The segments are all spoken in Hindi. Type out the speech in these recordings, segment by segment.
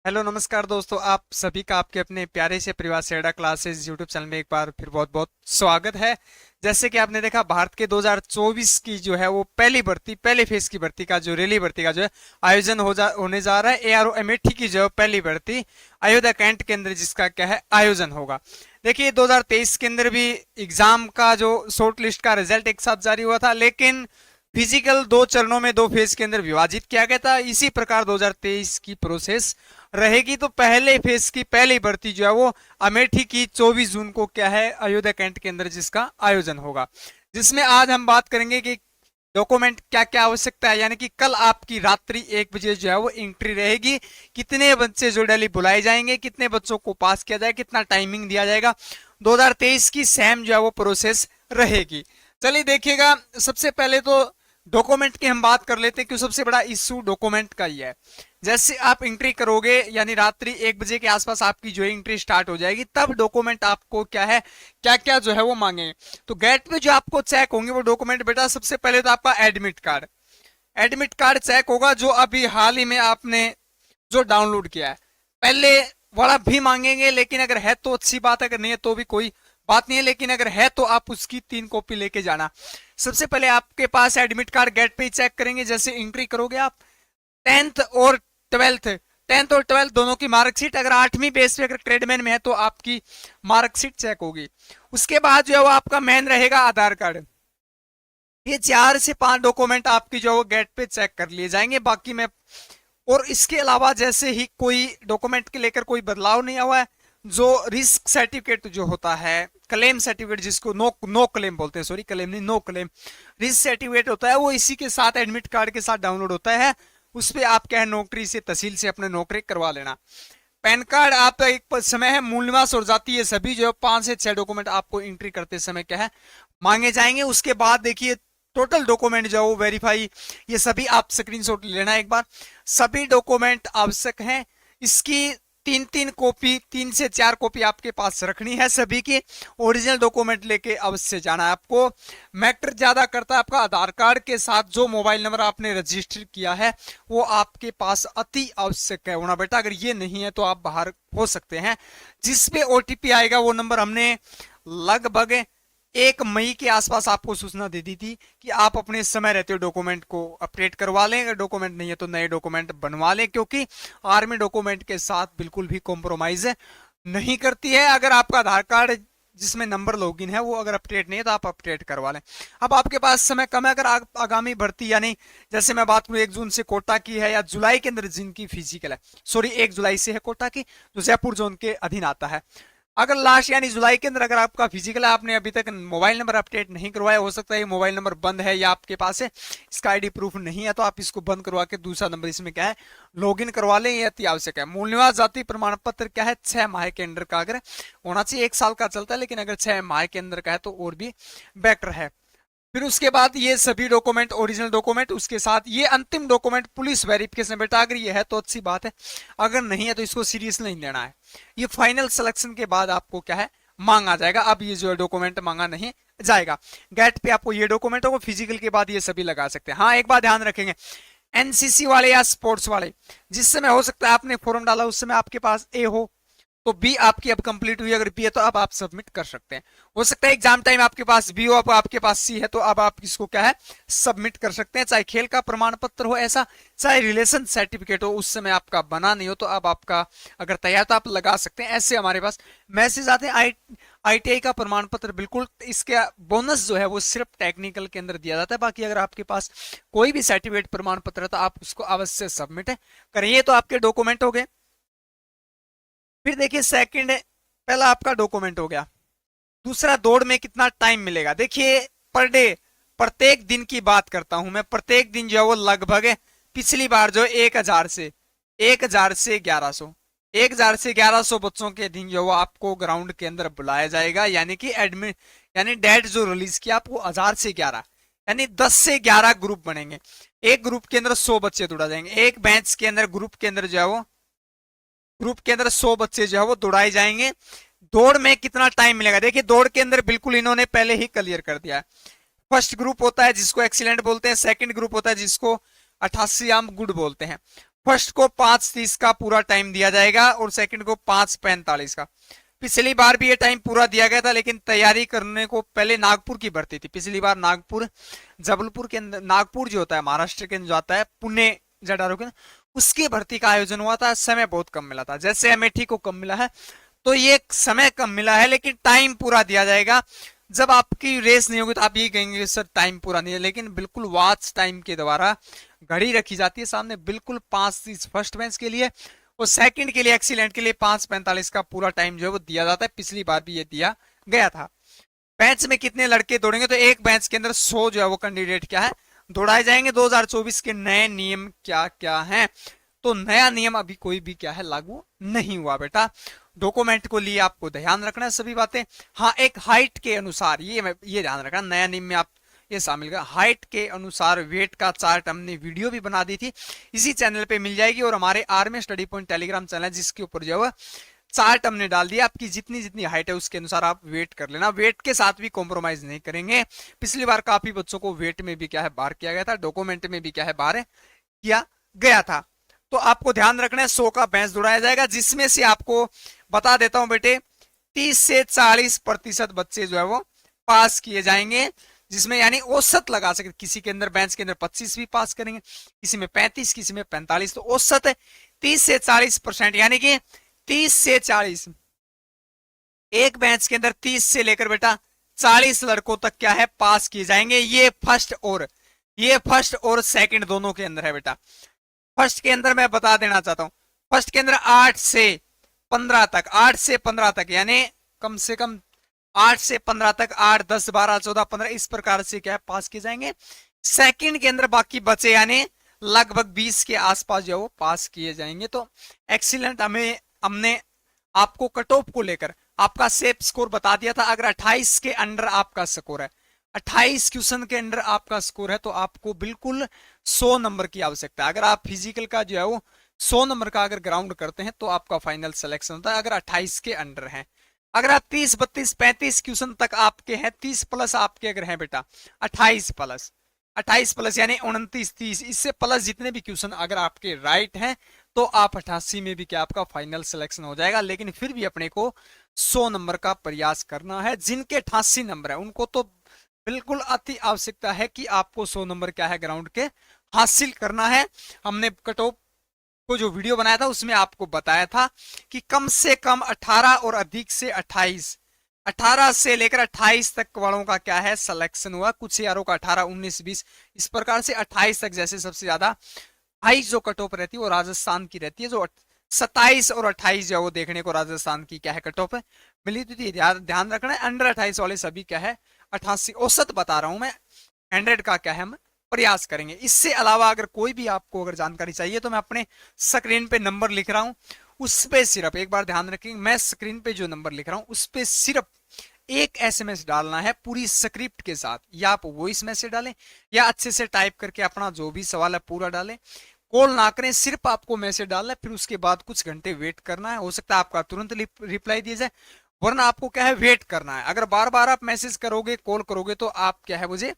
हेलो नमस्कार दोस्तों, आप सभी का आपके अपने प्यारे से परिवार सेड़ा क्लासेस यूट्यूब चैनल में एक बार फिर बहुत बहुत स्वागत है। जैसे कि आपने देखा, भारत के 2024 की जो है वो पहले फेज की भर्ती का जो रेली भर्ती का जो है आयोजन होने जा रहा है। एआरओ अमेठी की जो है पहली भर्ती अयोध्या कैंट के अंदर जिसका क्या है आयोजन होगा। देखिए 2023 के अंदर भी एग्जाम का जो शॉर्ट लिस्ट का रिजल्ट एक साथ जारी हुआ था, लेकिन फिजिकल दो चरणों में दो फेज के अंदर विभाजित किया गया था। इसी प्रकार 2023 की प्रोसेस रहेगी। तो पहले फेज की पहली भर्ती जो है वो अमेठी की 24 जून को क्या है अयोध्या कैंट के अंदर जिसका आयोजन होगा, जिसमें आज हम बात करेंगे कि डॉक्यूमेंट क्या क्या आवश्यकता है। यानी कि कल आपकी रात्रि 1 बजे जो है वो एंट्री रहेगी, कितने बच्चे जो डेली बुलाए जाएंगे, कितने बच्चों को पास किया जाए, कितना टाइमिंग दिया जाएगा। 2023 की सेम जो है वो प्रोसेस रहेगी। चलिए देखिएगा, सबसे पहले तो डॉक्यूमेंट की हम बात कर लेते हैं कि सबसे बड़ा इशू डॉक्यूमेंट का ही है। जैसे आप एंट्री करोगे यानी रात्रि 1 बजे के आसपास आपकी जो एंट्री स्टार्ट हो जाएगी, तब डॉक्यूमेंट आपको क्या है क्या क्या जो है वो मांगेंगे। तो गेट पे जो आपको चेक होंगे वो डॉक्यूमेंट, बेटा सबसे पहले तो आपका एडमिट कार्ड चेक होगा, जो अभी हाल ही में आपने जो डाउनलोड किया है। पहले वाला भी मांगेंगे, लेकिन अगर है तो अच्छी बात है, अगर नहीं है तो भी कोई बात नहीं है, लेकिन अगर है तो आप उसकी 3 कॉपी लेके जाना। सबसे पहले आपके पास एडमिट कार्ड गेट पे ही चेक करेंगे। जैसे एंट्री करोगे आप, टेंथ और ट्वेल्थ टेंथ और ट्वेल्थ दोनों की मार्कशीट, अगर 8वीं बेस पे अगर ट्रेडमैन में है तो आपकी मार्कशीट चेक होगी। उसके बाद जो है वो आपका मेन रहेगा आधार कार्ड। ये 4 से 5 डॉक्यूमेंट आपकी जो है वो गेट पे चेक कर लिए जाएंगे। बाकी मैं और इसके अलावा जैसे ही कोई डॉक्यूमेंट के लेकर कोई बदलाव नहीं हुआ है, जो रिस्क सर्टिफिकेट जो होता है, क्लेम सर्टिफिकेट जिसको नो नो क्लेम बोलते हैं, सॉरी क्लेम नहीं नो क्लेम, रिस्क सर्टिफिकेट होता है, वो इसी के साथ एडमिट कार्ड के साथ डाउनलोड होता है। उस पर आप क्या है नौकरी से तहसील से अपने नौकरी करवा लेना। पैन कार्ड आप एक समय है, मूल निवास और जाति, ये सभी जो है 5 से 6 डॉक्यूमेंट आपको एंट्री करते समय क्या है मांगे जाएंगे। उसके बाद देखिए टोटल डॉक्यूमेंट जो है वो वेरीफाई, ये सभी आप स्क्रीनशॉट लेना एक बार। सभी डॉक्यूमेंट आवश्यक हैं। इसकी 3 से 4 कॉपी 3 से 4 कॉपी आपके पास रखनी है। सभी की ओरिजिनल डॉक्यूमेंट लेके अवश्य जाना है आपको। मैटर ज्यादा करता है आपका आधार कार्ड के साथ जो मोबाइल नंबर आपने रजिस्टर किया है वो आपके पास अति आवश्यक है होना बेटा। अगर ये नहीं है तो आप बाहर हो सकते हैं। जिसपे ओटीपी आएगा वो नंबर हमने लगभग 1 मई के आसपास आपको सूचना दे दी थी कि आप अपने समय रहते हो डॉक्यूमेंट को अपडेट करवा लें। अगर डॉक्यूमेंट नहीं है तो नए डॉक्यूमेंट बनवा लें, क्योंकि आर्मी डॉक्यूमेंट के साथ बिल्कुल भी कॉम्प्रोमाइज नहीं करती है। अगर आपका आधार कार्ड जिसमें नंबर लॉगिन है वो अगर अपडेट नहीं है तो आप अपडेट करवा लें। अब आपके पास समय कम है। अगर आगामी भर्ती यानी जैसे मैं बात करूं 1 जून से कोटा की है या जुलाई के अंदर जिनकी फिजिकल है, सॉरी 1 जुलाई से है कोटा की, जो जयपुर जोन के अधीन आता है। अगर लास्ट यानी जुलाई के अंदर अगर आपका फिजिकल है, आपने अभी तक मोबाइल नंबर अपडेट नहीं करवाया, हो सकता है मोबाइल नंबर बंद है या आपके पास है इसका आईडी प्रूफ नहीं है, तो आप इसको बंद करवा के दूसरा नंबर इसमें क्या है लॉगिन करवा लें, ये अति आवश्यक है। मूल निवास जाति प्रमाण पत्र क्या है 6 माह के अंदर का अगर होना चाहिए, 1 साल का चलता है, लेकिन अगर 6 माह के अंदर का है तो और भी बेटर है। फिर उसके बाद ये सभी डॉक्यूमेंट ओरिजिनल डॉक्यूमेंट, उसके साथ ये अंतिम डॉक्यूमेंट पुलिस वेरिफिकेशन। बेटा अगर ये है तो अच्छी बात है, अगर नहीं है तो इसको सीरियस नहीं लेना है। ये फाइनल सिलेक्शन के बाद आपको क्या है मांगा जाएगा। अब ये जो है डॉक्यूमेंट मांगा नहीं जाएगा। गेट पे आपको ये डॉक्यूमेंट होगा, फिजिकल के बाद ये सभी लगा सकते हैं। हाँ एक बात ध्यान रखेंगे, एनसीसी वाले या स्पोर्ट्स वाले, जिस समय हो सकता है आपने फॉर्म डाला उस समय आपके पास ए हो तो बी आपकी अब कंप्लीट हुई, अगर बी है तो अब आप सबमिट कर सकते हैं। हो सकता है एग्जाम टाइम आपके पास बी हो, अब आपके पास सी है, तो अब आप इसको क्या है सबमिट कर सकते हैं। चाहे खेल का प्रमाण पत्र हो ऐसा, चाहे रिलेशन सर्टिफिकेट हो उस समय आपका बना नहीं हो, तो अब आपका अगर तैयार तो आप लगा सकते हैं। ऐसे हमारे पास मैसेज आते हैं। आईटीआई का प्रमाण पत्र, बिल्कुल इसका बोनस जो है वो सिर्फ टेक्निकल के अंदर दिया जाता है। बाकी अगर आपके पास कोई भी सर्टिफिकेट प्रमाण पत्र है तो आप उसको अवश्य सबमिट करिए। तो आपके डॉक्यूमेंट हो गए। फिर देखिए सेकंड, पहला आपका डॉक्यूमेंट हो गया। दूसरा, दौड़ में कितना टाइम मिलेगा। देखिए पर डे, प्रत्येक दिन की बात करता हूं मैं, प्रत्येक दिन जो है वो लगभग पिछली बार जो 1000 से 1100 बच्चों के दिन जो वो आपको ग्राउंड के अंदर बुलाया जाएगा। यानी कि एडमिट यानी डेट जो रिलीज किया आपको 1000 से 11, यानी 10 से 11 ग्रुप बनेंगे। एक ग्रुप के अंदर 100 बच्चे दौड़ा जाएंगे। एक बेंच के अंदर ग्रुप के अंदर जो है वो ग्रुप के अंदर 100 बच्चे जो है वो दौड़ाए जाएंगे। दौड़ में कितना टाइम मिलेगा, देखिए दौड़ के अंदर बिल्कुल इन्होंने पहले ही क्लियर कर दिया है। फर्स्ट ग्रुप होता है जिसको एक्सीलेंट बोलते हैं, सेकंड ग्रुप होता है जिसको 88 आम गुड बोलते हैं। फर्स्ट को 5:30 का पूरा टाइम दिया जाएगा और सेकंड को 5:45 का। पिछली बार भी ये टाइम पूरा दिया गया था, लेकिन तैयारी करने को पहले नागपुर की भर्ती थी। पिछली बार नागपुर, जबलपुर के अंदर, नागपुर जो होता है महाराष्ट्र के अंदर जो आता है, पुणे जडारो के, उसकी भर्ती का आयोजन हुआ था। समय बहुत कम मिला था, जैसे अमेठी को कम मिला है, तो ये समय कम मिला है, लेकिन टाइम पूरा दिया जाएगा। जब आपकी रेस नहीं होगी तो आप ये कहेंगे सर टाइम पूरा नहीं है, लेकिन बिल्कुल वॉच टाइम के द्वारा घड़ी रखी जाती है सामने, बिल्कुल 5:30 फर्स्ट बेंच के लिए और सेकंड के लिए, एक्सीलेंट के लिए 5:45 का पूरा टाइम जो है वो दिया जाता है। पिछली बार भी ये दिया गया था। बेंच में कितने लड़के दौड़ेंगे, तो एक बेंच के अंदर 100 जो है वो कैंडिडेट क्या है दौड़ाए जाएंगे। 2024 के नए नियम क्या क्या हैं, तो नया नियम अभी कोई भी क्या है लागू नहीं हुआ बेटा। डॉक्यूमेंट को लिए आपको ध्यान रखना है सभी बातें। हाँ, एक हाइट के अनुसार ये ध्यान रखना, नया नियम में आप ये शामिल कर, हाइट के अनुसार वेट का चार्ट हमने वीडियो भी बना दी थी, इसी चैनल पे मिल जाएगी। और हमारे army study point Telegram channel है, जिसके ऊपर जो है चार्ट हमने डाल दिया। आपकी जितनी जितनी हाइट है उसके अनुसार आप वेट कर लेना, वेट के साथ भी कॉम्प्रोमाइज नहीं करेंगे। पिछली बार काफी बच्चों को वेट में भी क्या है बाहर किया गया था, डॉक्यूमेंट में भी क्या है बाहर किया गया था। तो आपको ध्यान रखना है 100 का बेंच दौड़ाया जाएगा, जिसमें से आपको बता देता हूं बेटे 30 से 40% बच्चे जो है वो पास किए जाएंगे, जिसमें यानी औसत लगा सकते, किसी के अंदर बेंच के अंदर 25 भी पास करेंगे, किसी में 35, किसी में 45, तो औसत 30 से 40%, यानी कि 30 से 40, एक बेंच के अंदर 30 से लेकर बेटा 40 लड़कों तक क्या है पास किए जाएंगे। ये फर्स्ट और सेकंड दोनों के अंदर है बेटा। फर्स्ट के अंदर मैं बता देना चाहता हूं, फर्स्ट के अंदर 8 से 15 तक, 8 से 15 तक, यानी कम से कम 8 से 15 तक, 8, 10, 12, 14, 15 इस प्रकार से क्या है पास किए जाएंगे। सेकंड के अंदर बाकी बचे यानी लगभग 20 के आसपास जो वो पास किए जाएंगे। तो एक्सीलेंट हमने आपको कट ऑफ को लेकर आपका सेफ स्कोर बता दिया था। अगर 28 के अंडर आपका स्कोर है, 28 क्वेश्चन के अंडर आपका स्कोर है, तो आपको बिल्कुल 100 नंबर की आवश्यकता है। अगर आप फिजिकल का जो है वो 100 नंबर का अगर ग्राउंड करते हैं तो आपका फाइनल सिलेक्शन होता है, अगर 28 के अंडर है। अगर आप 30, 32, 35 क्वेश्चन तक आपके हैं, 30 प्लस आपके अगर हैं बेटा, 28 प्लस यानी 29, 30, इससे प्लस जितने भी क्वेश्चन अगर आपके राइट हैं, तो आप 88 में भी क्या आपका फाइनल सिलेक्शन हो जाएगा। लेकिन फिर भी अपने को 100 नंबर का प्रयास करना है। जिनके 88 नंबर है उनको तो बिल्कुल अति आवश्यकता है कि आपको 100 नंबर क्या है ग्राउंड के हासिल करना है। हमने कट ऑफ को जो वीडियो बनाया था उसमें आपको बताया था कि कम से कम 18 और अधिक से 28, 18 से लेकर 28 तक वालों का क्या है सिलेक्शन हुआ। कुछ यारों का 18, 19, 20 इस प्रकार से 28 तक, जैसे सबसे ज्यादा हाई जो कट ऑफ रहती है वो राजस्थान की रहती है, जो 27 और 28 जो वो देखने को राजस्थान की क्या है कट ऑफ है मिली थी। ध्यान रखना है, अंडर 28 वाले सभी क्या है 88 औसत बता रहा हूं मैं, 100 का क्या है हम प्रयास करेंगे। इससे अलावा अगर कोई भी आपको अगर जानकारी चाहिए तो मैं अपने स्क्रीन पे नंबर लिख रहा हूं, उस पे सिर्फ एक बार ध्यान रखेंगे, मैं स्क्रीन पे जो नंबर लिख रहा हूं उस पे सिर्फ एक एसएमएस डालना है पूरी स्क्रिप्ट के साथ, या आप वॉइस मैसेज डालें या अच्छे से टाइप करके अपना जो भी सवाल है पूरा डालें। कॉल ना करें, सिर्फ आपको मैसेज डालना है, फिर उसके बाद कुछ घंटे वेट करना है। हो सकता है आपका तुरंत रिप्लाई दिया जाए, वरना आपको क्या है वेट करना है। अगर बार बार आप मैसेज करोगे, कॉल करोगे, तो आप क्या है मुझे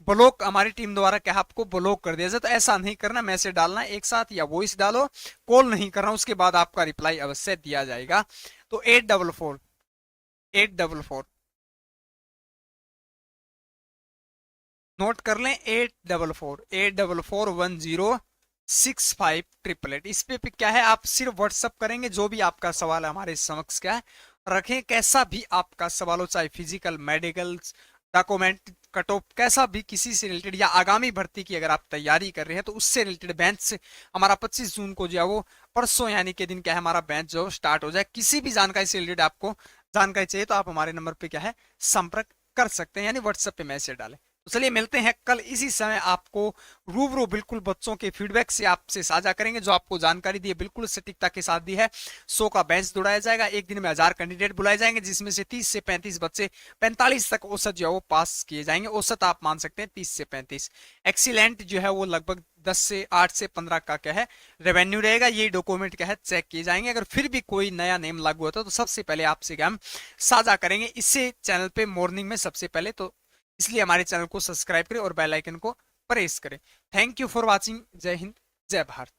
ब्लॉक, हमारी टीम द्वारा क्या है आपको ब्लॉक कर दिया जाए। तो ऐसा नहीं करना, मैसेज डालना एक साथ या वॉइस डालो, कॉल नहीं करना, उसके बाद आपका रिप्लाई अवश्य दिया जाएगा। तो 844 नोट कर लें, 844106588। इस पे क्या है आप सिर्फ व्हाट्सअप करेंगे, जो भी आपका सवाल है हमारे समक्ष क्या है रखें। कैसा भी आपका सवाल हो, चाहे physical, medical, document, cut off, कैसा भी किसी से रिलेटेड, या आगामी भर्ती की अगर आप तैयारी कर रहे हैं तो उससे रिलेटेड बेंच से हमारा 25 जून को जो है वो परसों यानी के दिन क्या है हमारा बेंच जो स्टार्ट हो जाए। किसी भी जानकारी से रिलेटेड आपको जानकारी चाहिए तो आप हमारे नंबर पे क्या है संपर्क कर सकते हैं, यानी व्हाट्सएप पे मैसेज डालें। तो चलिए मिलते हैं कल इसी समय, आपको रूबरू बिल्कुल बच्चों के फीडबैक से आपसे साझा करेंगे। जो आपको जानकारी दी है बिल्कुल सटीकता के साथ दी है। 100 का बेंच दौड़ाया जाएगा, एक दिन में 1000 कैंडिडेट बुलाए जाएंगे, जिसमें से 30 से 35 बच्चे 45 तक औसत जो है वो पास किए जाएंगे। औसत आप मान सकते हैं 30 से 35। एक्सीलेंट जो है वो लगभग 10 से 8 से 15 का क्या है रेवेन्यू रहेगा। ये डॉक्यूमेंट क्या है चेक किए जाएंगे। अगर फिर भी कोई नया नेम लागू होता है तो सबसे पहले आपसे क्या हम साझा करेंगे इससे चैनल पे मॉर्निंग में सबसे पहले। तो इसलिए हमारे चैनल को सब्सक्राइब करें और बेल आइकन को प्रेस करें। Thank you for watching. जय हिंद, जय भारत।